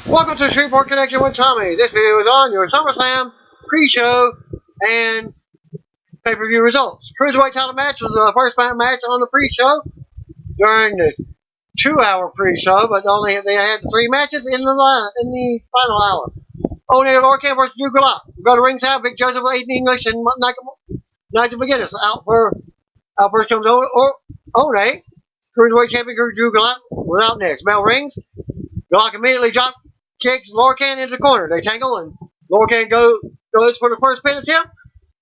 Welcome to Shreveport Connection with Tommy. This video is on your SummerSlam pre-show and pay-per-view results. Cruiserweight title match was the first match on the pre-show during the 2-hour pre-show, but they had 3 matches in the final hour. O'Neal Lorcan versus Drew Gulak. We go to ringside. Vic Joseph, Aiden English, and Nigel McGuinness. Out first comes O'Neal. Cruiserweight champion Drew Gulak was out next. Bell rings. Gulak immediately kicks Lorcan into the corner. They tangle, and Lorcan goes for the first pin attempt.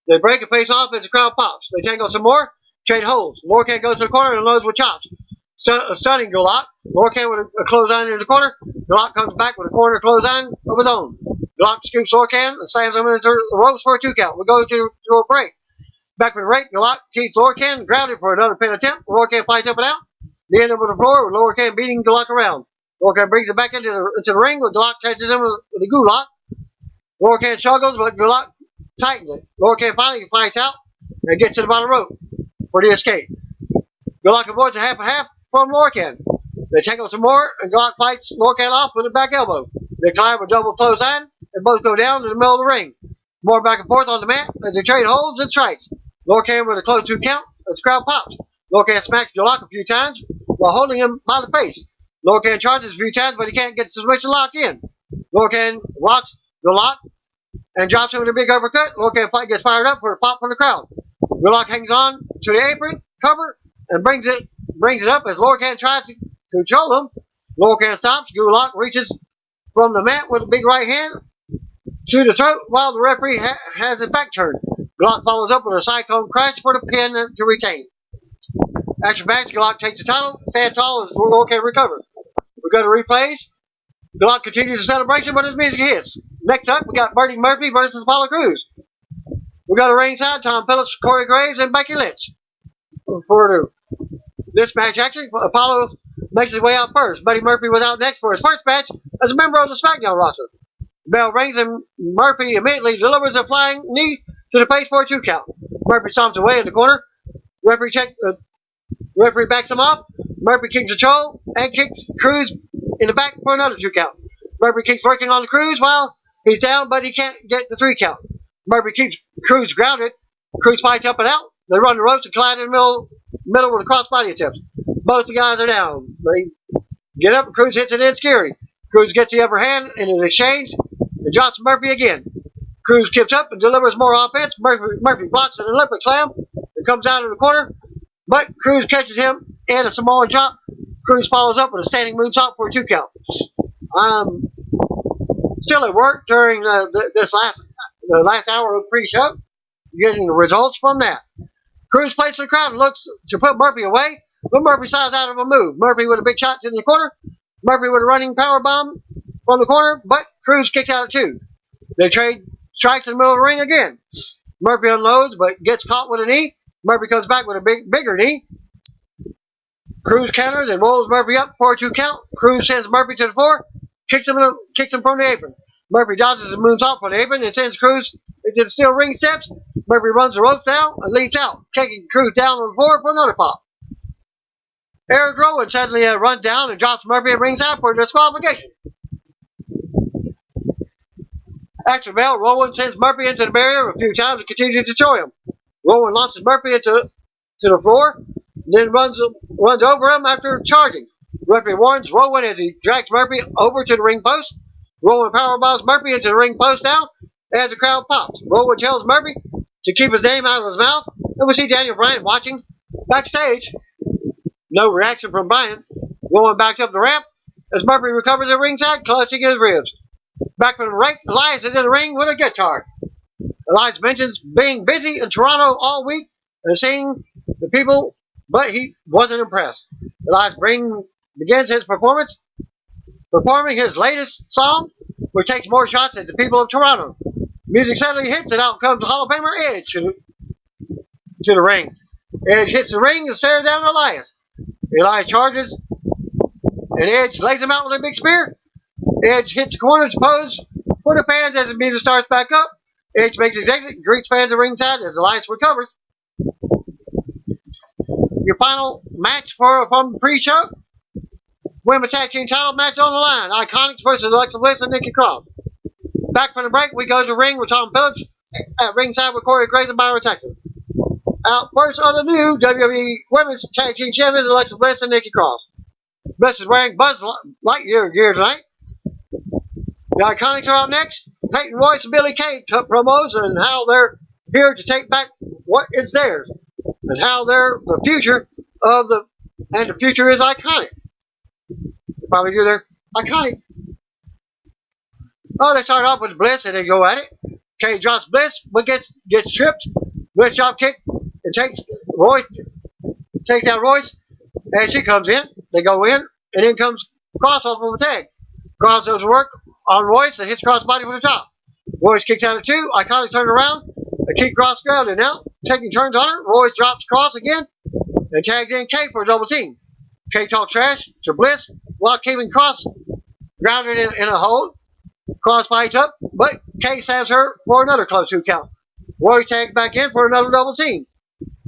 They break and face off as the crowd pops. They tangle some more, trade holds. Lorcan goes to the corner and loads with chops, stunning Gulak. Lorcan with a clothesline in the corner. Gulak comes back with a corner clothesline of his own. Gulak scoops Lorcan and slams him into the ropes for a 2 count. We go to a break. Back for the break, Gulak keeps Lorcan grounded for another pin attempt. Lorcan fights up and out. They end up on the floor with Lorcan beating Gulak around. Lorcan brings it back into the ring with Gulak catches him with a Gulak. Lorcan struggles, but Gulak tightens it. Lorcan finally fights out and gets to the bottom rope for the escape. Gulak avoids a half and half from Lorcan. They tangle some more, and Gulak fights Lorcan off with a back elbow. They climb a double clothesline, and both go down in the middle of the ring. More back and forth on the mat as they trade holds and strikes. Lorcan with a close 2 count as the crowd pops. Lorcan smacks Gulak a few times while holding him by the face. Lorcan charges a few times, but he can't get the submission locked in. Lorcan locks Gulak and drops him with a big uppercut. Lorcan gets fired up for a pop from the crowd. Gulak hangs on to the apron cover and brings it up as Lorcan tries to control him. Lorcan stops. Gulak reaches from the mat with a big right hand to the throat while the referee has his back turned. Gulak follows up with a cyclone crash for the pin to retain. After match, Gulak takes the title, stands tall as Lorcan recovers. We go to replays. Gulak continues the celebration, but his music hits. Next up, we got Buddy Murphy versus Apollo Crews. We go to ringside. Tom Phillips, Corey Graves, and Becky Lynch. For this match action, Apollo makes his way out first. Buddy Murphy was out next for his first match as a member of the SmackDown roster. The bell rings, and Murphy immediately delivers a flying knee to the face for a 2 count. Murphy stomps away in the corner. Referee backs him off. Murphy keeps control and kicks Crews in the back for another 2 count. Murphy keeps working on the Crews while he's down, but he can't get the 3 count. Murphy keeps Crews grounded. Crews fights up and out. They run the ropes and collide in the middle with a crossbody attempt. Both the guys are down. They get up and Crews hits it in scary. Crews gets the upper hand in an exchange and drops Murphy again. Crews kicks up and delivers more offense. Murphy blocks an Olympic slam and comes out of the corner, but Crews catches him and a Samoan drop. Crews follows up with a standing moonsault for a 2 count. Still at work during the last hour of the pre-show, getting the results from that. Crews plays the crowd and looks to put Murphy away, but Murphy sighs out of a move. Murphy with a big shot in the corner. Murphy with a running power bomb from the corner, but Crews kicks out at 2. They trade strikes in the middle of the ring again. Murphy unloads, but gets caught with a knee. Murphy comes back with a bigger knee. Crews counters and rolls Murphy up for a 2 count. Crews sends Murphy to the floor, kicks him from the apron. Murphy dodges and moons off for the apron and sends Crews into the steel ring steps. Murphy runs the ropes down and leads out, kicking Crews down on the floor for another pop. Eric Rowan suddenly runs down and drops Murphy at ringside for disqualification. After the bell, Rowan sends Murphy into the barrier a few times and continues to destroy him. Rowan launches Murphy into the floor, then runs over him after charging. Referee warns Rowan as he drags Murphy over to the ring post. Rowan powerbombs Murphy into the ring post now as the crowd pops. Rowan tells Murphy to keep his name out of his mouth, and we see Daniel Bryan watching backstage. No reaction from Bryan. Rowan backs up the ramp as Murphy recovers at ringside, clutching his ribs. Back from the break, Elias is in the ring with a guitar. Elias mentions being busy in Toronto all week and seeing the people, but he wasn't impressed. Elias begins his performance performing his latest song, which takes more shots at the people of Toronto. Music suddenly hits, and out comes Hall of Famer Edge to the ring. Edge hits the ring and stares down at Elias. Elias charges, and Edge lays him out with a big spear. Edge hits the corner pose for the fans as the music starts back up. Edge makes his exit, greets fans at ringside as Elias recovers. Your final match from the pre-show. Women's Tag Team title match on the line. Iconics versus Alexa Bliss and Nikki Cross. Back from the break, we go to the ring with Tom Phillips at ringside with Corey Graves and Byron Saxton. Out first on the new WWE Women's Tag Team Champions, Alexa Bliss and Nikki Cross. Bliss is wearing Buzz Lightyear gear tonight. The Iconics are out next. Peyton Royce and Billy Kay took promos and how they're here to take back what is theirs and how they're the future of the future is iconic. Probably do their iconic. Oh, they start off with Bliss and they go at it. Kay drops Bliss but gets tripped. Bliss drop kick and takes down Royce and she comes in. They go in and then comes Cross off of a tag. Cross does work on Royce and hits Cross body from the top. Royce kicks out of two. Iconic turns around and keep Cross grounded now. Taking turns on her. Royce drops Cross again and tags in Kay for a double team. Kay talks trash to Bliss while keeping Cross grounded in a hold. Cross fights up, but Kay stabs her for another close 2 count. Royce tags back in for another double team.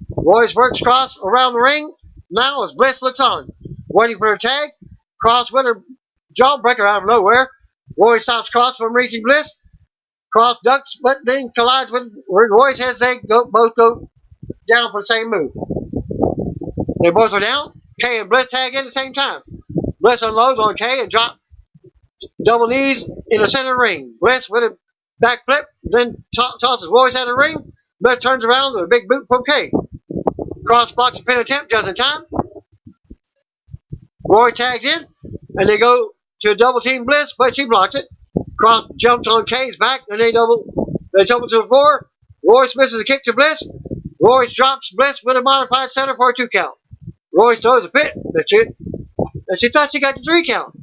Royce works Cross around the ring now as Bliss looks on, waiting for her tag. Cross with her jawbreaker out of nowhere. Royce stops Cross from reaching Bliss. Cross ducks, but then collides with Royce as they both go down for the same move. They both are down. Kay and Bliss tag in at the same time. Bliss unloads on Kay and drops double knees in the center ring. Bliss with a back flip, then tosses Royce out of the ring. Bliss turns around with a big boot from Kay. Cross blocks a pin attempt just in time. Roy tags in, and they go to double team Bliss, but she blocks it. Cross jumps on Kay's back, and they tumble to the floor. Royce misses a kick to Bliss. Royce drops Bliss with a modified center for a 2 count. Royce throws a fit. That's it. And she thought she got the 3 count.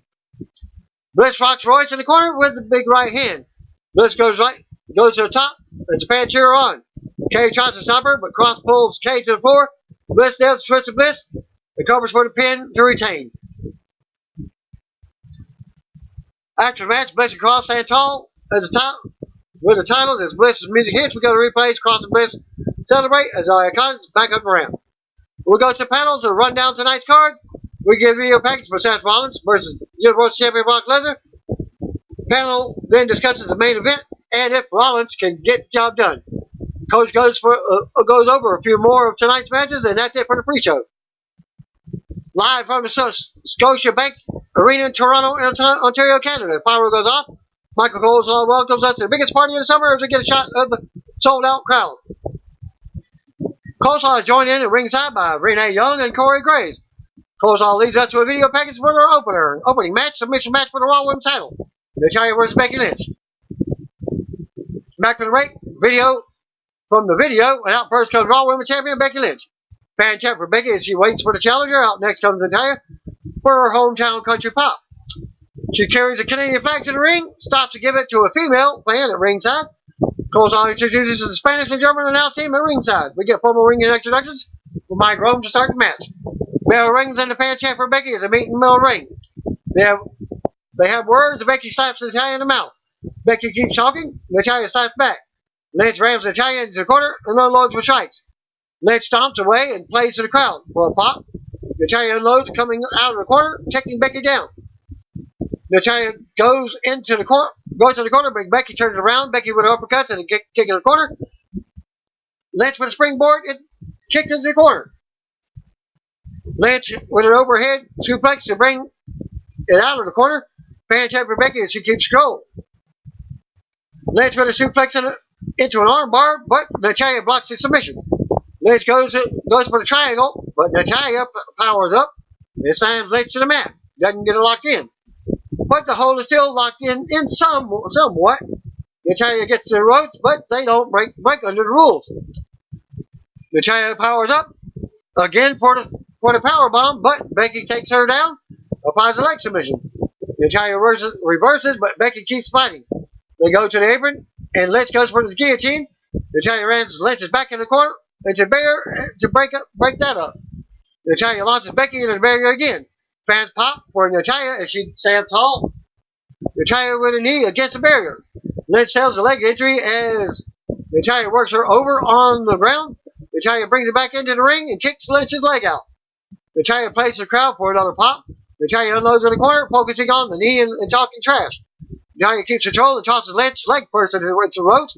Bliss rocks Royce in the corner with the big right hand. Bliss goes to the top. It's a fan cheer on. Kay tries to stop her, but Cross pulls Kay to the floor. Bliss does the switch to Bliss. It covers for the pin to retain. After the match, Bliss and Cross stand tall as with the titles. As Bliss's music hits, we go to replays. Cross and Bliss celebrate as our Iconics back up the ramp. We'll go to panels to run down tonight's card. We give video package for Seth Rollins versus Universal Champion Brock Lesnar. Panel then discusses the main event and if Rollins can get the job done. Coach goes over a few more of tonight's matches, and that's it for the pre-show. Live from the Scotia Bank Arena in Toronto, Ontario, Canada. Pyro goes off. Michael Coleslaw welcomes us to the biggest party of the summer as we get a shot of the sold-out crowd. Coleslaw is joined in at ringside by Renee Young and Corey Graves. Coleslaw leads us to a video package for their opening match, submission match for the Raw Women's title. Natalia versus Becky Lynch. Back to the break. Video from the video, and out first comes Raw Women's Champion Becky Lynch. Fan chant for Becky as she waits for the challenger. Out next comes Natalia for her hometown country pop. She carries a Canadian flag to the ring, stops to give it to a female fan at ringside. Coleslaw introduces the Spanish and German announce team at ringside. We get formal ring introductions with Mike Rome to start the match. Bell rings and the fan chant for Becky as a meet and middle ring. They have words, and Becky slaps Natalia in the mouth. Becky keeps talking, Natalia slaps back. Lynch rams Natalia into the corner and unloads with strikes. Lynch stomps away and plays to the crowd for a pop. Natalia unloads coming out of the corner, taking Becky down. Natalia goes to the corner, but Becky turns around. Becky with an uppercut and a kick in the corner. Lynch with a springboard and kicked into the corner. Lynch with an overhead suplex to bring it out of the corner. Fan chant for Becky as she keeps scrolling. Lynch with a suplex into an armbar, but Natalia blocks the submission. Lynch goes for the triangle, but Natalia powers up and slams Lynch to the mat. Doesn't get it locked in. But the hold is still locked in somewhat. Natalia gets to the ropes, but they don't break under the rules. Natalia powers up again for the power bomb, but Becky takes her down, applies a leg submission. Natalia reverses, but Becky keeps fighting. They go to the apron, and Lynch goes for the guillotine. Natalia rams Lynch's back in the corner into the barrier to break that up. Natalia launches Becky into the barrier again. Fans pop for Natalia as she stands tall. Natalia with a knee against the barrier. Lynch sells a leg injury as Natalia works her over on the ground. Natalia brings it back into the ring and kicks Lynch's leg out. Natalia plays the crowd for another pop. Natalia unloads in the corner, focusing on the knee and talking trash. Natalia keeps control and tosses Lynch leg first into the ropes.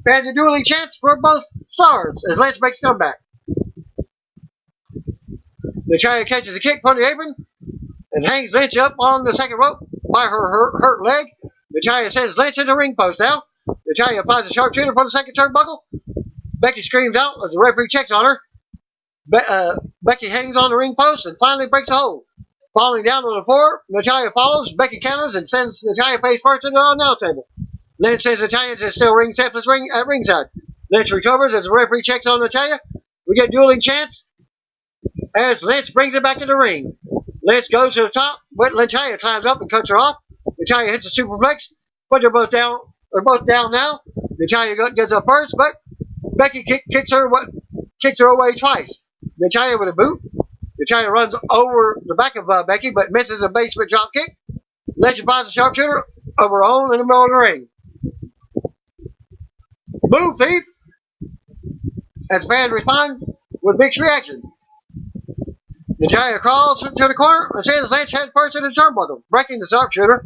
Fans a dueling chance for both stars as Lynch makes a comeback. Natalia catches a kick from the apron and hangs Lynch up on the second rope by her hurt leg. Natalia sends Lynch into the ring post now. Natalia applies a sharpshooter for the second turnbuckle. Becky screams out as the referee checks on her. Becky hangs on the ring post and finally breaks a hold. Falling down on the floor, Natalia follows. Becky counters and sends Natalia face first into the announce table. Lynch sends Natalia to still ring Sepsis ring at ringside. Lynch recovers as the referee checks on Natalia. We get dueling chants as Lynch brings it back in the ring. Lynch goes to the top, but Natalia climbs up and cuts her off. Natalia hits a superplex, but they're both down. They're both down now. Natalia gets up first, but Becky kicks her away twice. Natalia with a boot. Natalia runs over the back of Becky, but misses a basement drop kick. Lynch applies a sharpshooter of her own in the middle of the ring. Move, thief! As fans respond with mixed reaction. Natalia crawls to the corner and sends Lynch head first in the turnbuckle, breaking the sharpshooter.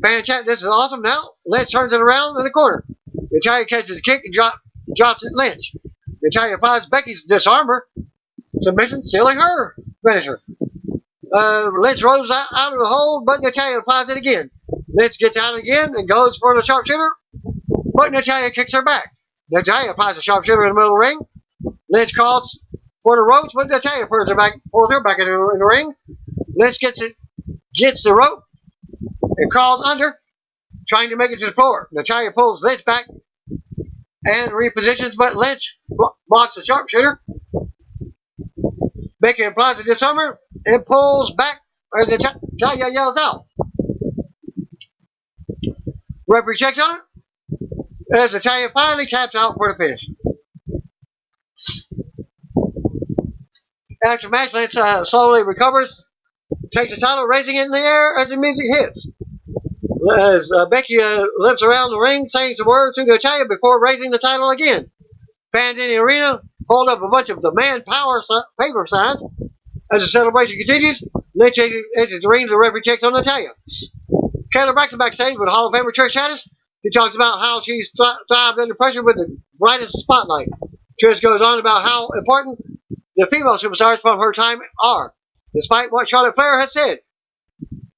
Fan chant, this is awesome. Now, Lynch turns it around in the corner. Natalia catches the kick and drops it Lynch. Natalia applies Becky's disarmer submission, sealing her finisher. Lynch rolls out of the hole, but Natalia applies it again. Lynch gets out again and goes for the sharpshooter, but Natalia kicks her back. Natalia applies a sharpshooter in the middle of the ring. Lynch calls for the ropes, but Natalia pulls her back in the ring. Lynch gets the rope and crawls under, trying to make it to the floor. Natalia pulls Lynch back and repositions, but Lynch blocks the sharpshooter. Becky applies a disarmer and pulls back as Natalia yells out. Referee checks on it as Natalia finally taps out for the finish. After the match, Lynch slowly recovers, takes the title, raising it in the air as the music hits. As Becky lifts around the ring, saying some words to Natalia before raising the title again. Fans in the arena hold up a bunch of the man power paper signs. As the celebration continues, Lynch exits the ring. The referee checks on Natalia. Kayla Braxton backstage with Hall of Famer Trish Stratus. He talks about how she's thrived under pressure with the brightest spotlight. Trish goes on about how important the female superstars from her time are, despite what Charlotte Flair has said.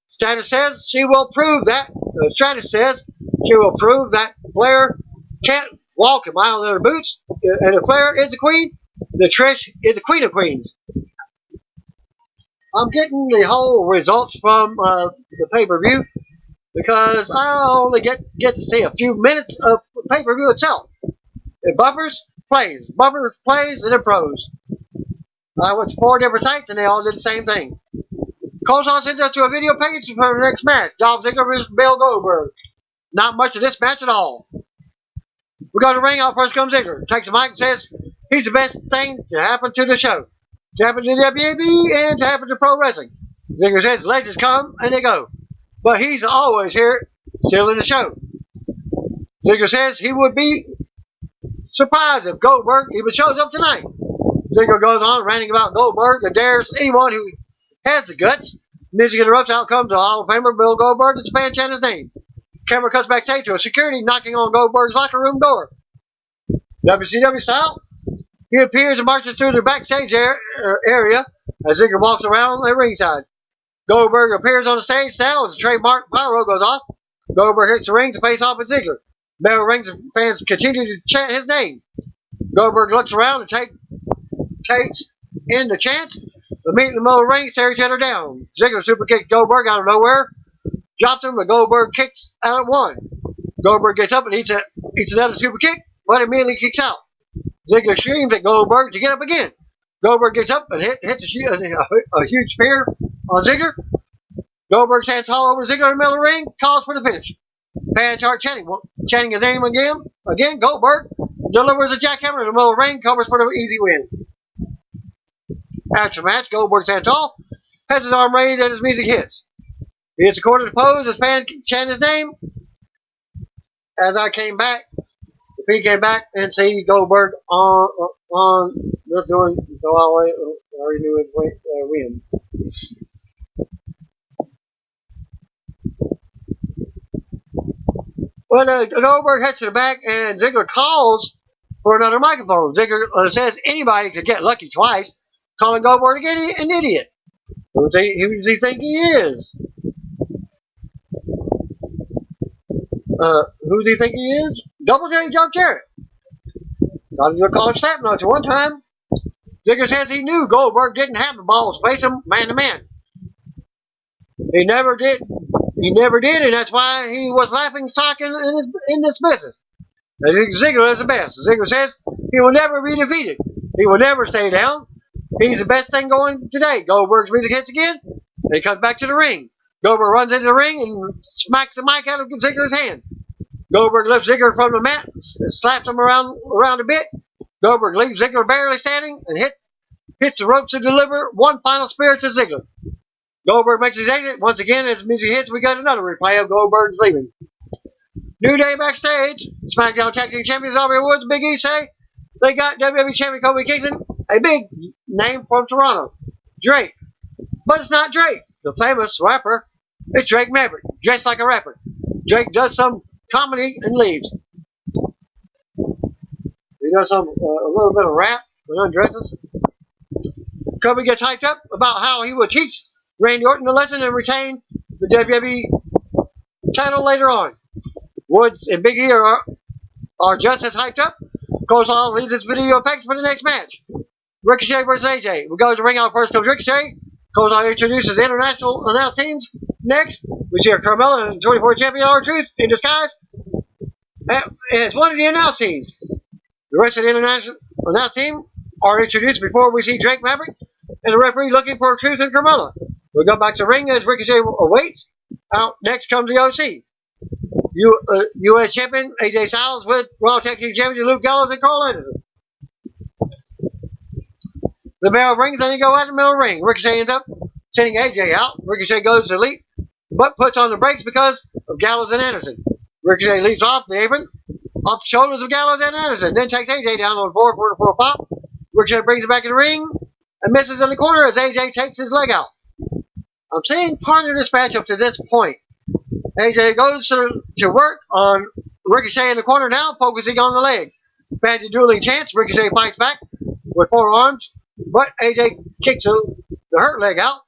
Stratus says she will prove that. Stratus says she will prove that Flair can't walk a mile in her boots, and if Flair is the queen, then Trish is the queen of queens. I'm getting the whole results from the pay-per-view because I only get to see a few minutes of the pay-per-view itself. It buffers, plays, and then pros. I went to 4 different sites and they all did the same thing. Colson sends us to a video page for the next match. Dolph Ziggler versus Bill Goldberg. Not much of this match at all. We go to the ring. Out first comes Ziggler. Takes the mic and says he's the best thing to happen to the show. To happen to WWE and to happen to pro wrestling. Ziggler says legends come and they go. But he's always here, still in the show. Ziggler says he would be surprised if Goldberg even shows up tonight. Ziggler goes on ranting about Goldberg and dares anyone who has the guts. Music interrupts. Out comes the Hall of Famer Bill Goldberg and fan chant his name. Camera cuts backstage to a security knocking on Goldberg's locker room door. WCW style. He appears and marches through the backstage area as Ziggler walks around the ringside. Goldberg appears on the stage now as the trademark pyro goes off. Goldberg hits the ring to face off with Ziggler. Bell rings and fans continue to chant his name. Goldberg looks around and takes in the chant. The meet in the middle of the ring stare each other down. Ziggler super kicks Goldberg out of nowhere. Drops him, but Goldberg kicks out at one. Goldberg gets up and eats another super kick, but immediately kicks out. Ziggler screams at Goldberg to get up again. Goldberg gets up and hits a huge spear on Ziggler. Goldberg stands tall over Ziggler in the middle of the ring, calls for the finish. Fans start chanting his name again. Again, Goldberg delivers a jackhammer in the middle of the ring, covers for the easy win. After the match, Goldberg stands tall, has his arm raised and his music hits. He hits a quarter to pose as fans chant his name. As I came back, the P came back and see Goldberg on just doing so I already knew it win. When Goldberg heads to the back and Ziggler calls for another microphone, Ziggler says anybody could get lucky twice, calling Goldberg an idiot. Who does he think he is? Who does he think he is? Double J Jeff Jarrett. Thought he was going to call him slap nuts at one time. Ziggler says he knew Goldberg didn't have the balls to face him man to man. He never did. He never did, and that's why he was laughing stock in this business. I think Ziggler is the best. Ziggler says he will never be defeated. He will never stay down. He's the best thing going today. Goldberg's music hits again, and he comes back to the ring. Goldberg runs into the ring and smacks the mic out of Ziggler's hand. Goldberg lifts Ziggler from the mat, slaps him around a bit. Goldberg leaves Ziggler barely standing and hits the ropes to deliver one final spear to Ziggler. Goldberg makes his exit. Once again, as music hits, we got another replay of Goldberg leaving. New Day backstage. SmackDown Tag Team Champions Aubrey Woods, Big E say they got WWE Champion Kofi Kingston, a big name from Toronto, Drake. But it's not Drake, the famous rapper. It's Drake Maverick, dressed like a rapper. Drake does some comedy and leaves. He does a little bit of rap and undresses. Kofi gets hyped up about how he will teach Randy Orton a lesson and retain the WWE title later on. Woods and Big E are just as hyped up. Cole leaves his video effects for the next match. Ricochet versus AJ. We go to the ring out first comes Ricochet. Cole introduces international announce teams. Next, we see Carmella and 24 champion R-Truth in disguise. And it's one of the announce teams. The rest of the international announce team are introduced before we see Drake Maverick and the referee looking for Truth and Carmella. We go back to the ring as Ricochet awaits. Out next comes the OC. U.S. champion AJ Styles with Raw Tag Team champion Luke Gallows and Carl Anderson. The bell rings and they go out in the middle of the ring. Ricochet ends up sending AJ out. Ricochet goes to leap, but puts on the brakes because of Gallows and Anderson. Ricochet leaps off the apron, off the shoulders of Gallows and Anderson, then takes AJ down on the floor for a pop. Ricochet brings it back in the ring and misses in the corner as AJ takes his leg out. I'm seeing part of this match up to this point. AJ goes to work on Ricochet in the corner now, focusing on the leg. Bandit dueling chance. Ricochet fights back with forearms, but AJ kicks the hurt leg out.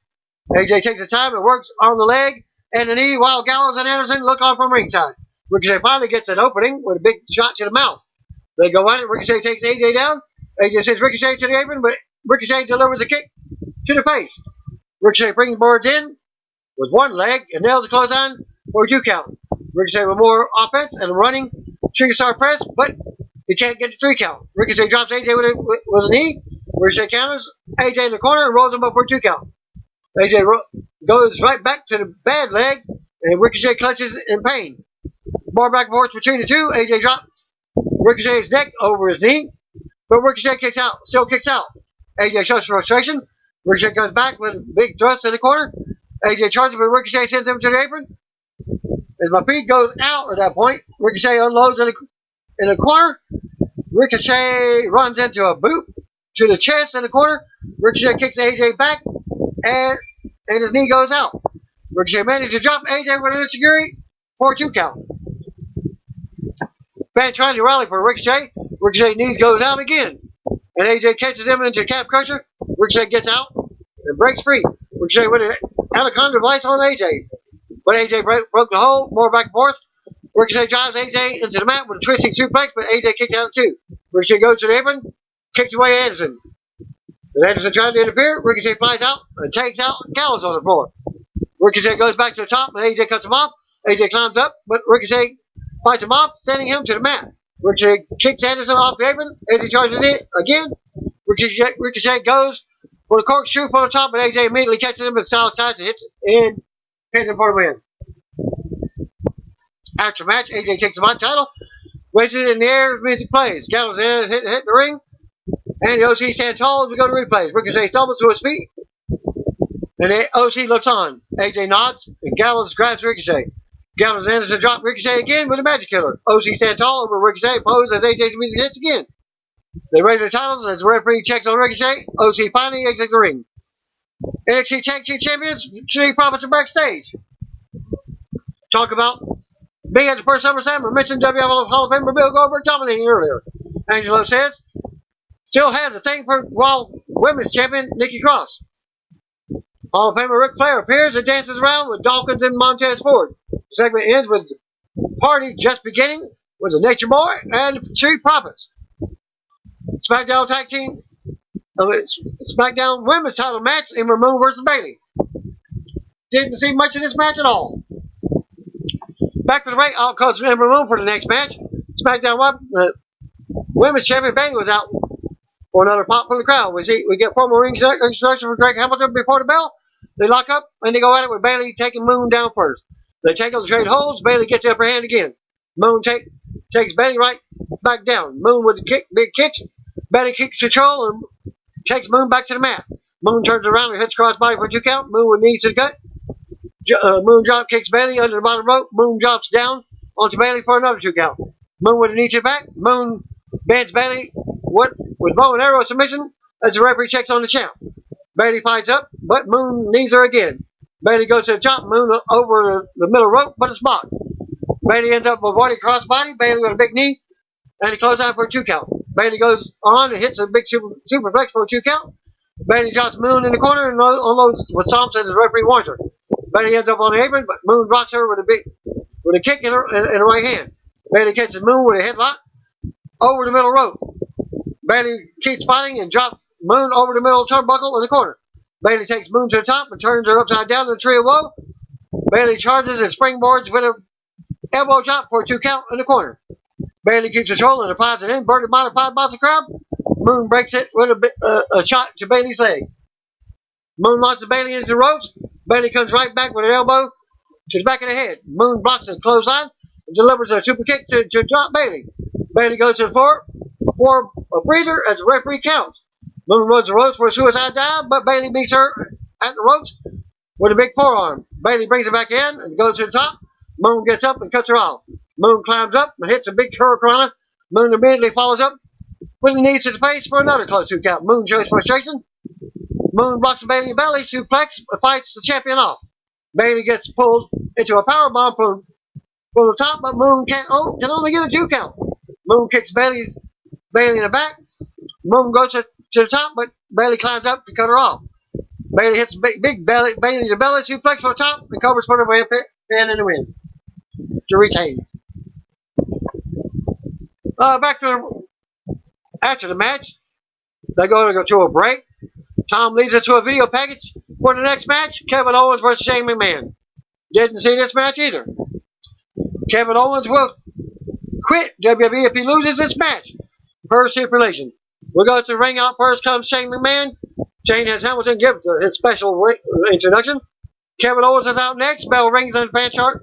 AJ takes the time and works on the leg and the knee while Gallows and Anderson look on from ringside. Ricochet finally gets an opening with a big shot to the mouth. They go at it. Ricochet takes AJ down. AJ sends Ricochet to the apron, but Ricochet delivers a kick to the face. Ricochet brings boards in with one leg and nails the clothesline for a 2 count. Ricochet with more offense and a running trigger star press, but he can't get the 3 count. Ricochet drops AJ with a knee. Ricochet counters AJ in the corner and rolls him up for a 2 count. AJ goes right back to the bad leg and Ricochet clutches in pain. More back and forth between the two. AJ drops Ricochet's neck over his knee, but Ricochet still kicks out. AJ shows frustration. Ricochet comes back with a big thrust in the corner. AJ charges, but Ricochet sends him to the apron. As my feet goes out at that point, Ricochet unloads in the corner. Ricochet runs into a boot to the chest in the corner. Ricochet kicks AJ back, and his knee goes out. Ricochet manages to drop AJ with an enziguri for a 2 count. Fan trying to rally for Ricochet. Ricochet's knees goes out again, and AJ catches him into the calf crusher. Ricochet gets out and breaks free. Ricochet with an anaconda device on AJ. But AJ broke the hold, more back and forth. Ricochet drives AJ into the mat with a twisting suplex, but AJ kicks out too. Ricochet goes to the apron, kicks away Anderson. As Anderson tries to interfere, Ricochet flies out and takes out Gallows on the floor. Ricochet goes back to the top, and AJ cuts him off. AJ climbs up, but Ricochet fights him off, sending him to the mat. Ricochet kicks Anderson off the apron. AJ charges it again. Ricochet goes for the corkscrew from the top, but AJ immediately catches him and Styles ties and hits it and pins him for the win. After the match, AJ takes the mic title, raises it in the air as music plays. Gallows hit the ring, and the OC stands tall as we go to replays. Ricochet stumbles to his feet, and the OC looks on. AJ nods, and Gallows grabs Ricochet. Gallows and Anderson drop Ricochet again with a magic killer. OC stands tall over Ricochet, pose as AJ's music hits again. They raise their titles as the referee checks on Ricochet. OC finally exits the ring. NXT Tag Team Champions, Street Profits are backstage. Talk about Being at the first SummerSlam, I mentioned WWF Hall of Famer Bill Goldberg dominating earlier. Angelo says, still has a thing for Raw Women's Champion Nikki Cross. Hall of Famer Ric Flair appears and dances around with Dawkins and Montez Ford. The segment ends with the party just beginning with the Nature Boy and the Street Profits. SmackDown Tag Team, SmackDown Women's Title match, Ember Moon versus Bayley. Didn't see much of this match at all. Back to the break, out comes Ember Moon for the next match. SmackDown Women's Champion Bayley was out for another pop from the crowd. We get formal ring introduction from Greg Hamilton before the bell. They lock up and they go at it with Bayley taking Moon down first. They take on the trade holds. Bayley gets the upper hand again. Moon takes Bayley right back down. Moon with the big kicks. Bayley kicks control and takes Moon back to the mat. Moon turns around and hits crossbody for a 2 count. Moon with knees to the gut. Moon drop kicks Bayley under the bottom rope. Moon drops down onto Bayley for another 2 count. Moon with a knee to the back. Moon bends Bayley with bow and arrow submission as the referee checks on the champ. Bayley fights up, but Moon knees her again. Bayley goes to the top. Moon over the middle rope, but it's blocked. Bayley ends up avoiding crossbody. Bayley with a big knee, and he closes out for a 2 count. Bayley goes on and hits a big superplex for a 2 count. Bayley drops Moon in the corner and unloads what Tom said the referee warns her. Bayley ends up on the apron, but Moon rocks her with a kick in her right hand. Bayley catches Moon with a headlock over the middle rope. Bayley keeps fighting and drops Moon over the middle turnbuckle in the corner. Bayley takes Moon to the top and turns her upside down in the tree of woe. Bayley charges and springboards with an elbow drop for a 2 count in the corner. Bayley keeps control and applies an inverted modified boxing crab. Moon breaks it with a shot to Bayley's leg. Moon launches Bayley into the ropes. Bayley comes right back with an elbow to the back of the head. Moon blocks the clothesline and delivers a super kick to drop Bayley. Bayley goes to the floor for a breather as the referee counts. Moon runs the ropes for a suicide dive, but Bayley beats her at the ropes with a big forearm. Bayley brings her back in and goes to the top. Moon gets up and cuts her off. Moon climbs up and hits a big hurricanrana. Moon immediately follows up with a knee to the face for another close 2 count. Moon shows frustration. Moon blocks Bayley belly suplex and fights the champion off. Bayley gets pulled into a powerbomb from the top, but Moon can only get a 2 count. Moon kicks Bayley in the back. Moon goes to the top, but Bayley climbs up to cut her off. Bayley hits big Bayley in the belly suplex for the top and covers for the pin in the win to retain. After the match, they go to a break. Tom leads us to a video package for the next match, Kevin Owens versus Shane McMahon. Didn't see this match either. Kevin Owens will quit WWE if he loses this match, per stipulation. We'll go to the ring. Out first comes Shane McMahon. Shane has Hamilton give his special introduction. Kevin Owens is out next. Bell rings and fans start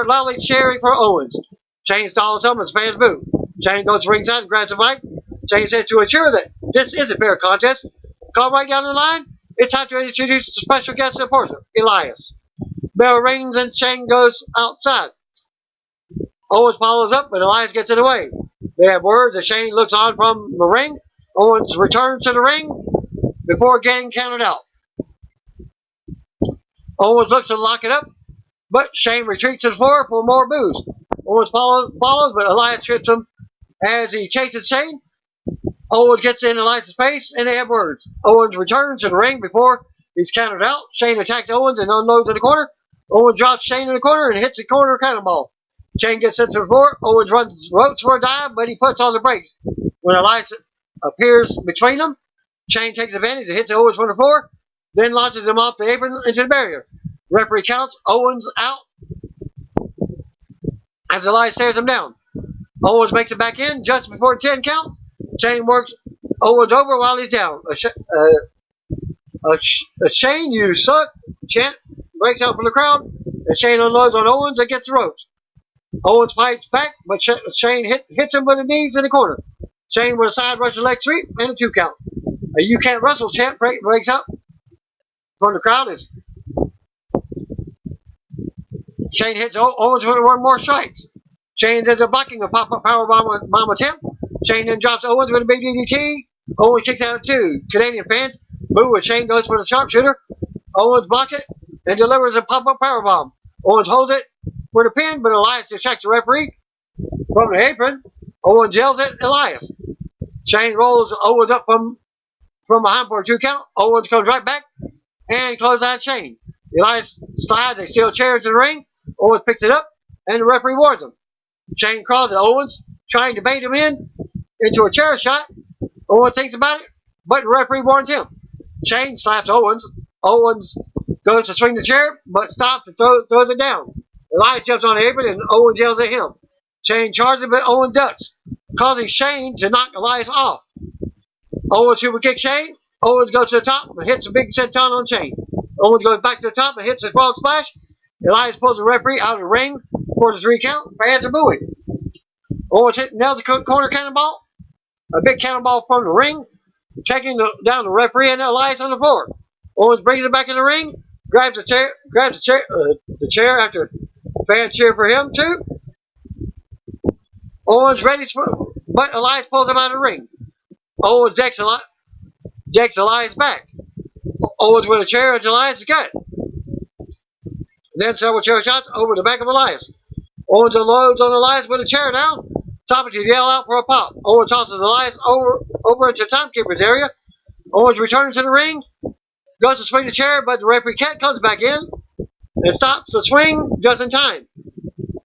loudly cheering for Owens. Shane stalls him as fans boo. Shane goes to ringside and grabs the mic. Shane says to ensure that this is a fair contest, call right down the line. It's time to introduce the special guest supporter, Elias. Bell rings and Shane goes outside. Owens follows up, but Elias gets in the way. They have words as Shane looks on from the ring. Owens returns to the ring before getting counted out. Owens looks to lock it up, but Shane retreats to the floor for more boos. Owens follows, but Elias trips him as he chases Shane. Owens gets in Elias' face, and they have words. Owens returns to the ring before he's counted out. Shane attacks Owens and unloads in the corner. Owens drops Shane in the corner and hits the corner cannonball. Shane gets into the floor. Owens runs ropes for a dive, but he puts on the brakes. When Elias appears between them, Shane takes advantage and hits Owens from the floor, then launches him off the apron into the barrier. Referee counts Owens out as Elias stares him down. Owens makes it back in just before the 10 count. Shane works Owens over while he's down. Shane, you suck chant breaks out from the crowd, and Shane unloads on Owens and gets the ropes. Owens fights back, but Shane hits him with the knees in the corner. Shane with a side Russian leg sweep and a 2 count. A you can't wrestle chant breaks out from the crowd. Shane hits Owens with one more strikes. Shane does a blocking a pop-up powerbomb attempt. Shane then drops Owens with a big DDT. Owens kicks out of 2. Canadian fans boo as Shane goes for the sharpshooter. Owens blocks it and delivers a pop-up powerbomb. Owens holds it for the pin, but Elias distracts the referee from the apron. Owens yells at Elias. Shane rolls Owens up from behind for a 2 count. Owens comes right back and closes out Shane. Elias slides a steel chair into the ring. Owens picks it up and the referee warns him. Shane crawls at Owens, trying to bait him into a chair shot. Owens thinks about it, but the referee warns him. Shane slaps Owens. Owens goes to swing the chair, but stops and throws it down. Elias jumps on the apron and Owens yells at him. Shane charges, but Owens ducks, causing Shane to knock Elias off. Owens super kicks Shane. Owens goes to the top and hits a big senton on Shane. Owens goes back to the top and hits a frog splash. Elias pulls the referee out of the ring for the 3 count. Fans are booing. Owens nails a corner cannonball. A big cannonball from the ring, taking down the referee and Elias on the floor. Owens brings it back in the ring, grabs the chair after fans cheer for him too. Owens ready, but Elias pulls him out of the ring. Owens decks Elias back. Owens with a chair into Elias' gut. Then several chair shots over the back of Elias. Owens unloads on Elias with a chair now, stopping to yell out for a pop. Owens tosses Elias over into the timekeeper's area. Owens returns to the ring, goes to swing the chair, but the referee comes back in and stops the swing just in time.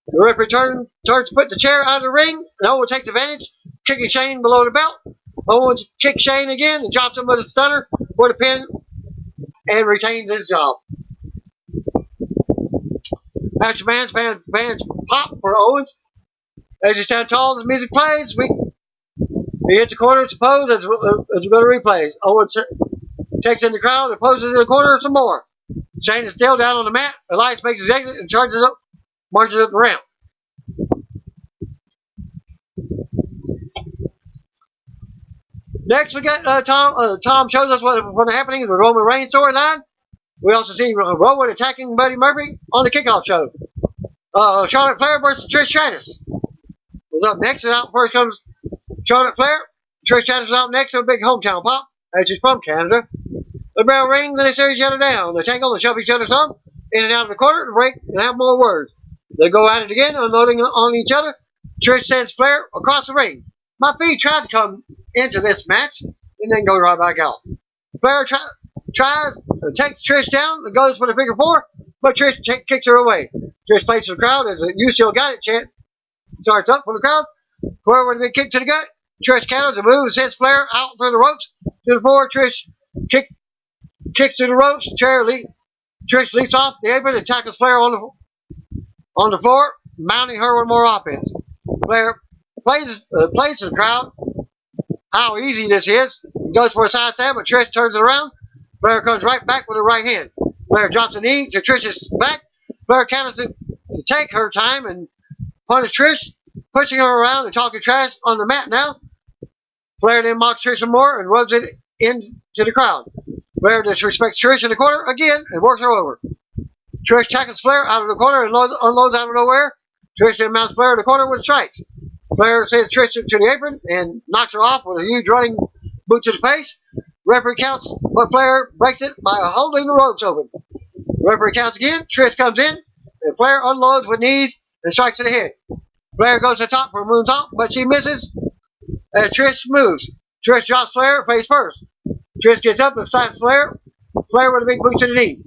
The referee turns to put the chair out of the ring, and Owens takes advantage, kicking Shane below the belt. Owens kicks Shane again and drops him with a stunner for the pin and retains his job. After fans pop for Owens. As he stands tall, the music plays. He hits the corner and pose as we go to replays. Owens takes in the crowd and poses in the corner some more. Shane is still down on the mat. Elias makes his exit and marches up the ramp. Next, we got Tom shows us what's happening in the Roman Reigns storyline. We also see Rowan attacking Buddy Murphy on the kickoff show. Charlotte Flair versus Trish Stratus was up next, and out first comes Charlotte Flair. Trish Stratus is out next to a big hometown pop, as she's from Canada. The bell rings and they stare each other down. They tangle and shove each other's thumb in and out of the corner to break and have more words. They go at it again, unloading on each other. Trish sends Flair across the ring. My feet tried to come into this match and then goes right back out. Flair takes Trish down and goes for the figure 4, but Trish kicks her away. Trish faces the crowd as a "You Still Got It" chant starts up from the crowd. Flair with a big kick to the gut. Trish counters the move and sends Flair out through the ropes to the floor. Trish kicks to the ropes. Trish leaps off the apron and tackles Flair on the floor, mounting her with more offense. Flair plays to the crowd how easy this is. Goes for a side stab, but Trish turns it around. Flair comes right back with a right hand. Flair drops a knee to Trish's back. Flair counters to take her time and punish Trish, pushing her around and talking trash on the mat now. Flair then mocks Trish some more and rubs it into the crowd. Flair disrespects Trish in the corner again and works her over. Trish tackles Flair out of the corner and unloads out of nowhere. Trish then mounts Flair in the corner with strikes. Flair sends Trish to the apron and knocks her off with a huge running boot to the face. Referee counts, but Flair breaks it by holding the ropes open. Referee counts again. Trish comes in, and Flair unloads with knees and strikes to the head. Flair goes to the top for a moonsault, but she misses as Trish moves. Trish drops Flair face first. Trish gets up and slaps Flair. Flair with a big boot to the knee.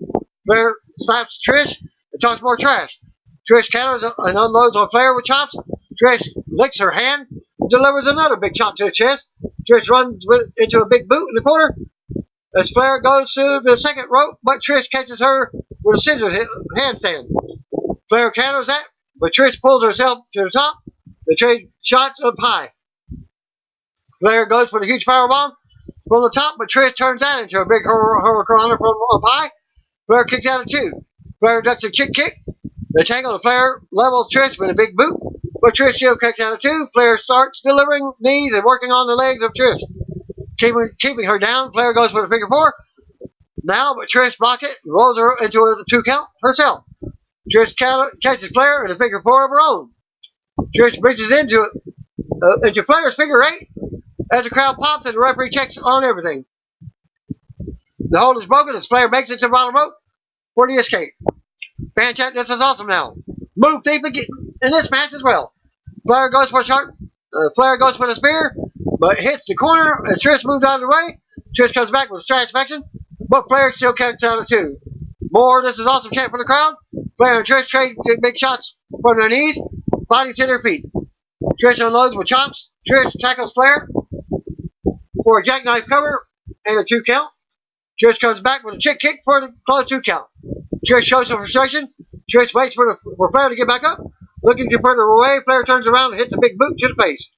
Flair slaps Trish and talks more trash. Trish counters and unloads on Flair with chops. Trish licks her hand, delivers another big chop to the chest. Trish runs into a big boot in the corner as Flair goes to the second rope, but Trish catches her with a scissors handstand. Flair counters that, but Trish pulls herself to the top. They trade shots up high. Flair goes for the huge firebomb from the top, but Trish turns that into a big hurricane from up high. Flair kicks out of 2. Flair ducks a chick kick. They tangle and Flair levels Trish with a big boot, but Trish still kicks out of 2. Flair starts delivering knees and working on the legs of Trish. Keeping her down, Flair goes for the figure 4 now, but Trish blocks it and rolls her into a 2 count herself. Trish catches Flair in a figure 4 of her own. Trish bridges into Flair's figure 8 as the crowd pops and the referee checks on everything. The hold is broken as Flair makes it to the bottom rope for the escape. Fan chat, this is awesome now. move deep in this match as well. Flair goes for a shot. Flair goes for the spear, but hits the corner as Trish moves out of the way. Trish comes back with a satisfaction, but Flair still counts out of 2. More, this is awesome chant for the crowd. Flair and Trish trade big shots from their knees, fighting to their feet. Trish unloads with chops. Trish tackles Flair for a jackknife cover and a 2 count. Trish comes back with a chick kick for the close 2 count. Trish shows some frustration. Trish waits for Flair to get back up. Looking to further away, Flair turns around and hits a big boot to the face.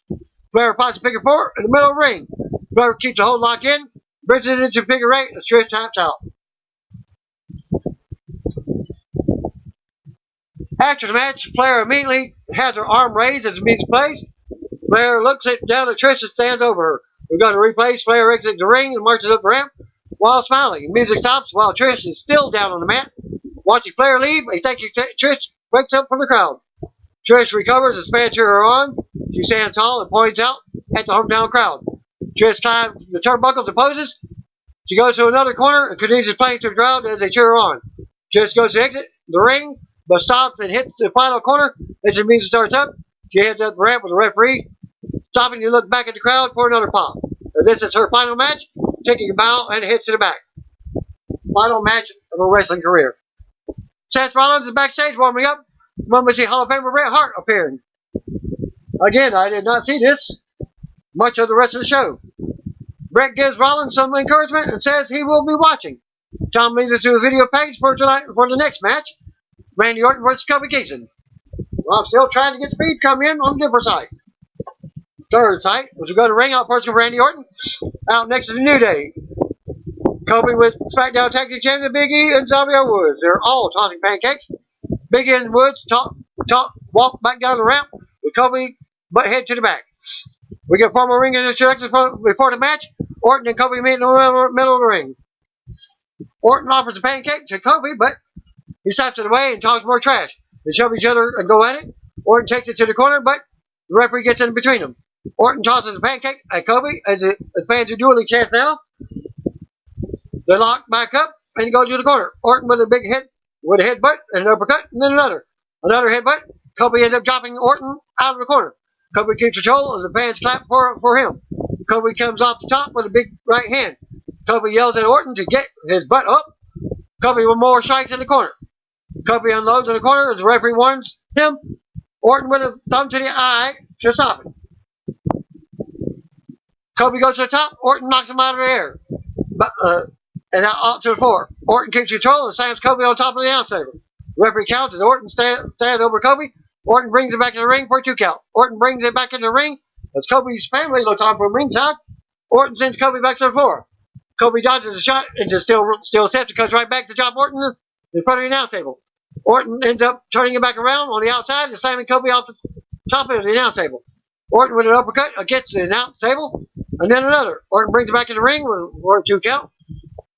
Flair applies a figure 4 in the middle of the ring. Flair keeps the hold locked in, brings it into figure 8 as Trish taps out. After the match, Flair immediately has her arm raised as the music plays. Flair looks down at Trish and stands over her. We go to replays. Flair exits the ring and marches up the ramp while smiling. The music stops while Trish is still down on the mat. Watching Flair leave, a thank you Trish wakes up from the crowd. Trish recovers and spans her on. She stands tall and points out at the hometown crowd. Trish climbs the turnbuckles and poses. She goes to another corner and continues playing to the crowd as they cheer her on. Trish goes to exit the ring, but stops and hits the final corner as the music starts up. She heads up the ramp with the referee, stopping to look back at the crowd for another pop. This is her final match, taking a bow and hits to the back. Final match of her wrestling career. Seth Rollins is backstage warming up. When we see Hall of Famer Bret Hart appearing. Again, I did not see this much of the rest of the show. Bret gives Rollins some encouragement and says he will be watching. Tom leads us to a video page for tonight for the next match. Randy Orton versus Kofi Kingston. Well, I'm still trying to get speed come in on a different site. Third site was to go to ring out person of Randy Orton out next to the New Day. Kofi with SmackDown Tag Team Champion Big E and Xavier Woods. They're all tossing pancakes. Big E and Woods walk back down the ramp with Kofi but head to the back. We get formal ring introductions before the match. Orton and Kofi meet in the middle of the ring. Orton offers a pancake to Kofi, but he slaps it away and talks more trash. They shove each other and go at it. Orton takes it to the corner, but the referee gets in between them. Orton tosses a pancake at Kofi as the fans are dueling chants now. They lock back up and go to the corner. Orton with a big hit, with a headbutt and an uppercut, and then another headbutt. Kofi ends up dropping Orton out of the corner. Kofi keeps control and the fans clap for him. Kofi comes off the top with a big right hand. Kofi yells at Orton to get his butt up. Kofi with more strikes in the corner. Kofi unloads in the corner as the referee warns him. Orton with a thumb to the eye to stop it. Kofi goes to the top. Orton knocks him out of the air. And out to the floor. Orton keeps control and slams Kofi on top of the announce table. The referee counts as Orton stands over Kofi. Orton brings it back in the ring for a 2 count. Orton brings it back in the ring as Kofi's family looks on from ringside. Orton sends Kofi back to the floor. Kofi dodges a shot into steel steps and comes right back to drop Orton in front of the announce table. Orton ends up turning it back around on the outside and slamming Kofi off the top of the announce table. Orton with an uppercut against the announce table, and then another. Orton brings it back in the ring for a 2 count.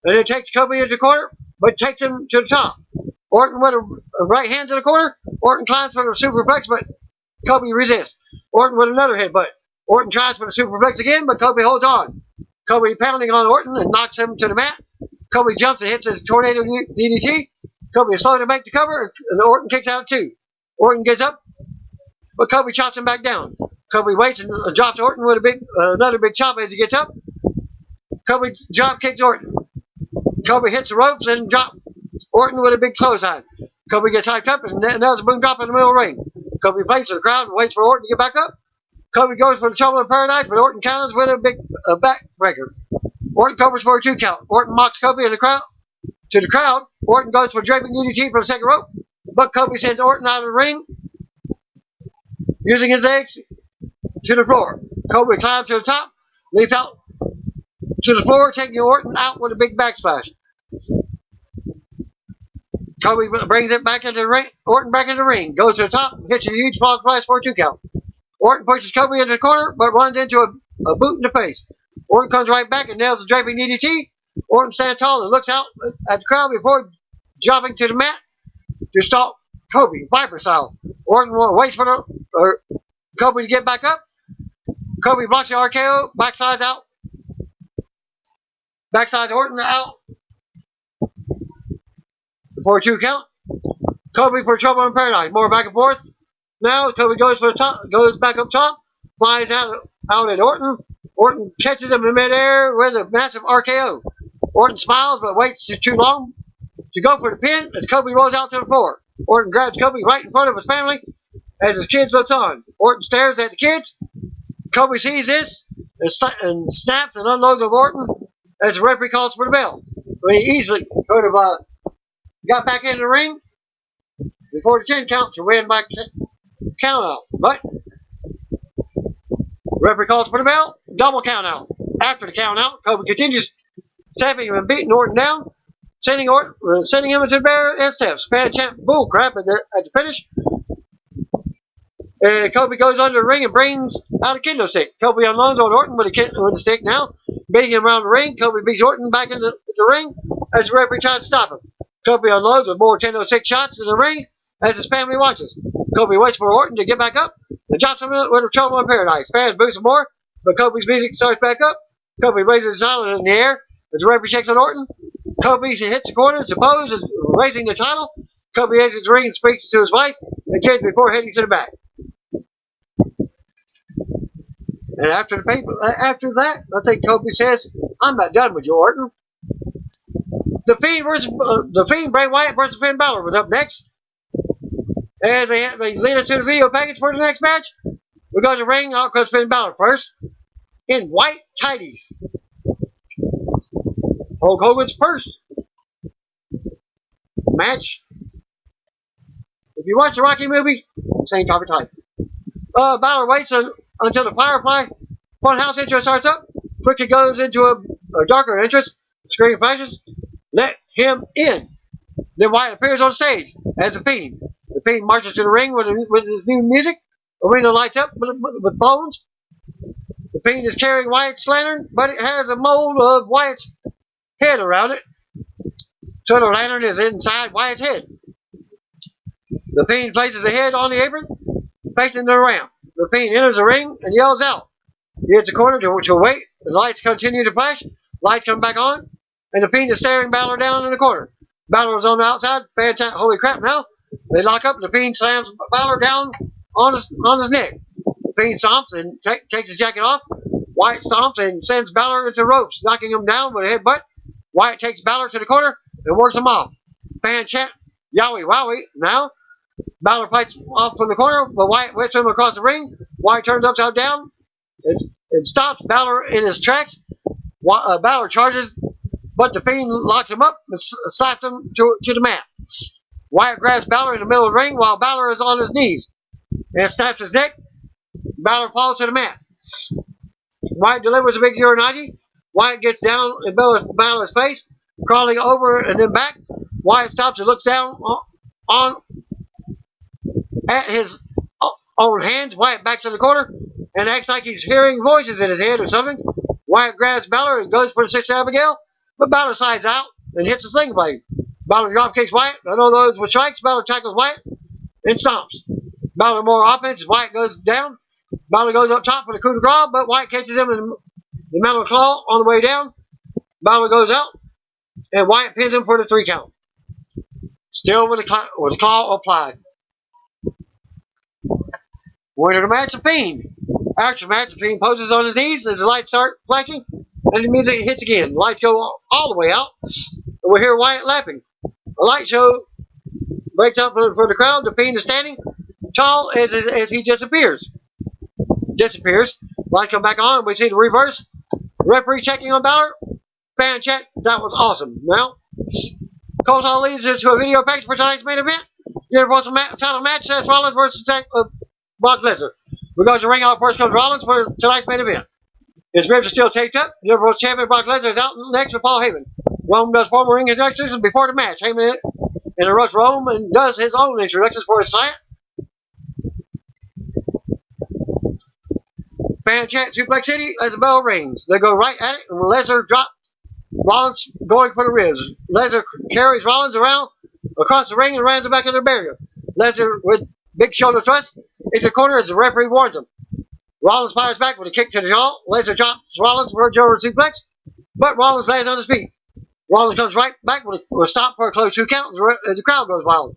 And then takes Kofi into the corner, but takes him to the top. Orton with a right hand to the corner. Orton climbs for the superplex, but Kofi resists. Orton with another headbutt. Orton tries for the superplex again, but Kofi holds on. Kofi pounding on Orton and knocks him to the mat. Kofi jumps and hits his tornado DDT. Kofi is slow to make the cover, and Orton kicks out at 2. Orton gets up, but Kofi chops him back down. Kofi waits and drops Orton with another big chop as he gets up. Kofi drop kicks Orton. Kofi hits the ropes and drops Orton with a big clothesline. Kofi gets hyped up and there's a boom drop in the middle of the ring. Kofi plays to the crowd and waits for Orton to get back up. Kofi goes for the trouble in paradise, but Orton counters with a big backbreaker. Orton covers for a 2 count. Orton mocks Kofi to the crowd. Orton goes for draping DDT from the second rope, but Kofi sends Orton out of the ring using his legs to the floor. Kofi climbs to the top, leaps out to the floor, taking Orton out with a big backsplash. Kofi brings it back into the ring. Orton back in the ring, goes to the top, hits a huge frog splash for a 2 count. Orton pushes Kofi into the corner, but runs into a boot in the face. Orton comes right back and nails the draping DDT. Orton stands tall and looks out at the crowd before dropping to the mat to stop Kofi, Viper style. Orton waits for Kofi to get back up. Kofi blocks the RKO, backsides out. Backsides Orton out for a 2 count. Kobe for trouble in paradise. More back and forth. Now Kobe goes for the top, goes back up top, flies out at Orton. Orton catches him in midair with a massive RKO. Orton smiles but waits too long to go for the pin as Kobe rolls out to the floor. Orton grabs Kobe right in front of his family as his kids looks on. Orton stares at the kids. Kobe sees this and snaps and unloads of Orton as the referee calls for the bell. But he easily could have got back into the ring before the 10 count to win by count out. But referee calls for the bell, double count out. After the count out, Kobe continues stabbing him and beating Orton down, sending him into the barrier steps. Fan chant bull crap at the finish. Kobe goes under the ring and brings out a kendo stick. Kobe unloads on Orton with the stick now, beating him around the ring. Kobe beats Orton back into the ring as the referee tries to stop him. Kobe unloads with more kendo stick shots in the ring as his family watches. Kobe waits for Orton to get back up and drops him with a trouble in paradise. Fans boo some more, but Kobe's music starts back up. Kobe raises his title in the air as the referee checks on Orton. Kobe hits the corner to pose and raising the title. Kobe exits the ring and speaks to his wife and kids before heading to the back. And after that, I think Kobe says, "I'm not done with you, Orton." The Fiend Bray Wyatt versus Finn Balor was up next. As they lead us to the video package for the next match, we go to the ring. Out comes Finn Balor first in white tighties. Hulk Hogan's first match. If you watch the Rocky movie, same type of tights. Balor waits until the Firefly Funhouse entrance starts up. Quickly goes into a darker entrance. Screen flashes. Let him in. Then Wyatt appears on stage as the Fiend. The Fiend marches to the ring with his new music. Arena lights up with bones. The Fiend is carrying Wyatt's lantern, but it has a mold of Wyatt's head around it. So the lantern is inside Wyatt's head. The Fiend places the head on the apron, facing the ramp. The Fiend enters the ring and yells out. He hits the corner to wait. The lights continue to flash. Lights come back on, and the Fiend is staring Balor down in the corner. Balor is on the outside. Fans chant, "Holy crap!" Now they lock up, and the Fiend slams Balor down on his neck. The Fiend stomps and takes his jacket off. Wyatt stomps and sends Balor into the ropes, knocking him down with a headbutt. Wyatt takes Balor to the corner and works him off. Fans chant, "Yowie Wowie!" Now Balor fights off from the corner, but Wyatt whips him across the ring. Wyatt turns upside down and stops Balor in his tracks. Balor charges, but the Fiend locks him up and slaps him to the mat. Wyatt grabs Balor in the middle of the ring while Balor is on his knees and snaps his neck. Balor falls to the mat. Wyatt delivers a big Uranagi. Wyatt gets down in Balor's face, crawling over and then back. Wyatt stops and looks down at his own hands. Wyatt backs in the corner and acts like he's hearing voices in his head or something. Wyatt grabs Balor and goes for the Sister Abigail, but Balor slides out and hits the sling blade. Balor drop kicks Wyatt. I don't know with strikes. Balor tackles Wyatt and stomps. Balor more offense as Wyatt goes down. Balor goes up top for the coup de grace, but Wyatt catches him in the metal claw on the way down. Balor goes out, and Wyatt pins him for the 3 count. Still with the claw applied. Winner of the match, the Fiend. After the match, the Fiend poses on his knees as the lights start flashing, and the music hits again. The lights go all the way out, and we hear Wyatt laughing. A light show breaks up for the crowd. The Fiend is standing tall as he disappears. Lights come back on, and we see the reverse. Referee checking on Balor. Fan check. That was awesome. Now, Coles all leads us to a video package for tonight's main event. Universal title match, Seth Rollins versus Brock Lesnar. We go to the ring out. First comes Rollins for tonight's main event. His ribs are still taped up. Universal Champion Brock Lesnar is out next with Paul Heyman. Rome does formal ring introductions before the match. Heyman interrupts Rome and does his own introductions for his client. Fan chant Suplex City as the bell rings. They go right at it, and Lesnar drops Rollins going for the ribs. Lesnar carries Rollins around across the ring and runs him back into the barrier. Lesnar with big shoulder thrust into the corner as the referee warns him. Rollins fires back with a kick to the jaw. Lesnar drops Rollins for a German suplex, but Rollins lands on his feet. Rollins comes right back with a stop for a close 2 count as the crowd goes wild.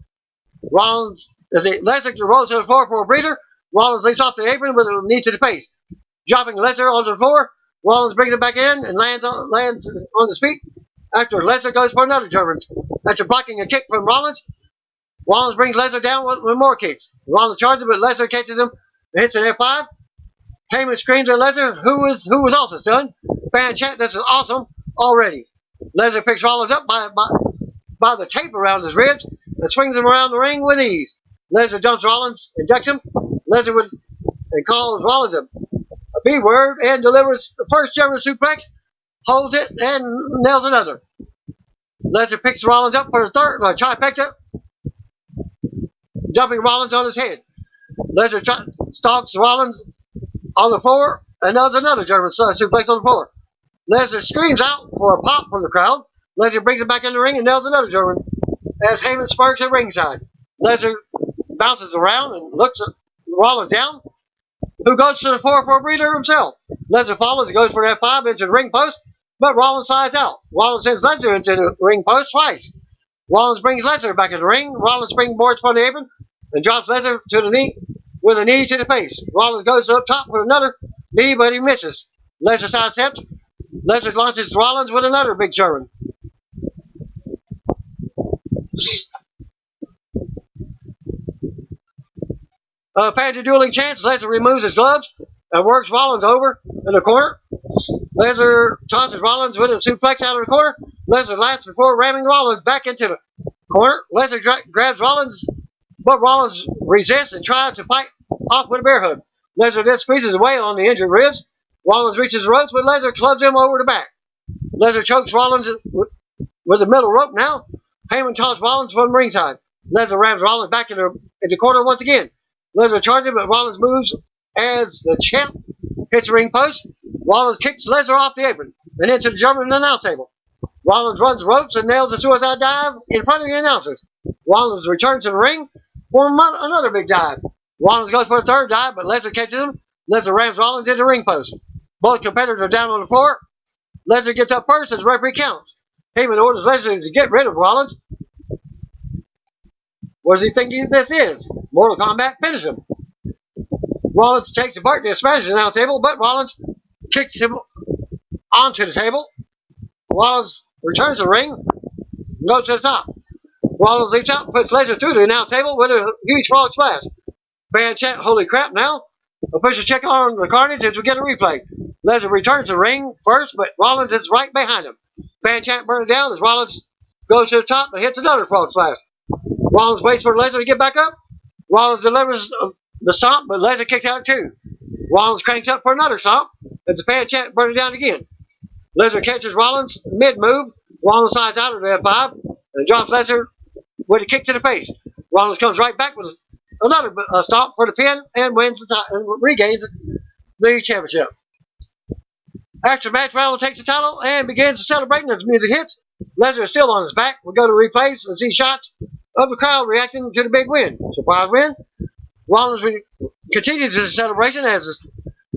Rollins, Lesnar rolls to the floor for a breather. Rollins leaps off the apron with a knee to the face. Dropping Lesnar onto the floor, Rollins brings him back in and lands on his feet. After Lesnar goes for another German. After blocking a kick from Rollins, Rollins brings Lesnar down with more kicks. Rollins charges, but Lesnar catches him and hits an F5. Heyman screams at Lesnar, who was also stunned. Fan chant, this is awesome already. Lesnar picks Rollins up by the tape around his ribs and swings him around the ring with ease. Lesnar dumps Rollins and ducks him. Lesnar calls Rollins a B word and delivers the first German suplex, holds it, and nails another. Lesnar picks Rollins up for the third trifecta, dumping Rollins on his head. Lesnar stalks Rollins on the floor and nails another German suplex on the floor. Lesnar screams out for a pop from the crowd. Lesnar brings him back in the ring and nails another German as Heyman sparks at ringside. Lesnar bounces around and looks at Rollins down, who goes to the floor for a breather himself. Lesnar follows and goes for an F5 into the ring post, but Rollins slides out. Rollins sends Lesnar into the ring post twice. Rollins brings Lesnar back in the ring. Rollins springboards from the apron and drops Lesnar to the knee with a knee to the face. Rollins goes up top with another knee, but he misses. Lesnar sidesteps. Lesnar launches Rollins with another big German. After dueling chants, Lesnar removes his gloves and works Rollins over in the corner. Lesnar tosses Rollins with a suplex out of the corner. Lesnar laughs before ramming Rollins back into the corner. Lesnar grabs Rollins, but Rollins resists and tries to fight off with a bear hug. Lesnar then squeezes away on the injured ribs. Rollins reaches the ropes, but Lesnar clubs him over the back. Lesnar chokes Rollins with the middle rope now. Heyman tosses Rollins from ringside. Lesnar rams Rollins back in the corner once again. Lesnar charges, but Rollins moves as the champ hits the ring post. Rollins kicks Lesnar off the apron and into the German announce table. Rollins runs the ropes and nails a suicide dive in front of the announcers. Rollins returns to the ring for another big dive. Rollins goes for a third dive, but Lesnar catches him. Lesnar rams Rollins into the ring post. Both competitors are down on the floor. Lesnar gets up first as the referee counts. Heyman orders Lesnar to get rid of Rollins. What does he think this is? Mortal Kombat, finish him. Rollins takes apart the Spanish announce table, but Rollins kicks him onto the table. Rollins returns the ring and goes to the top. Rollins leaps out and puts Lesnar through the announce table with a huge frog splash. Fan chant, holy crap now. Officials check on the carnage as we get a replay. Lesnar returns the ring first, but Rollins is right behind him. Fan chant burning down as Rollins goes to the top and hits another frog splash. Rollins waits for Lesnar to get back up. Rollins delivers the stomp, but Lesnar kicks out too. Rollins cranks up for another stomp as the fan chant burning down again. Lesnar catches Rollins mid-move. Rollins slides out of the F5 and drops Lesnar with a kick to the face. Rollins comes right back with another stomp for the pin and regains the championship. After the match, Rollins takes the title and begins to celebrate as the music hits. Lesnar is still on his back. We go to replays and see shots of the crowd reacting to the big win. Surprise win. Rollins continues his celebration as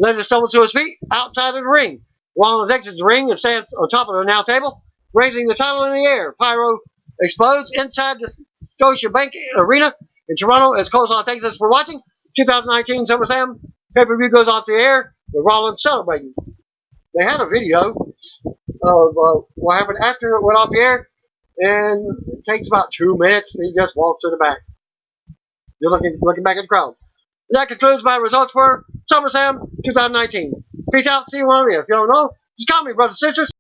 Lesnar stumbles to his feet outside of the ring. Rollins exits the ring and stands on top of the announce table, raising the title in the air. Pyro explodes inside the Scotiabank Arena in Toronto as Coleslaw thanks us for watching. 2019 SummerSlam pay-per-view goes off the air with Rollins celebrating. They had a video of what happened after it went off the air, and it takes about 2 minutes, and he just walks to the back. You're looking back at the crowd. And that concludes my results for SummerSlam 2019. Peace out. See you one of you. If you don't know, just call me, brothers and sisters.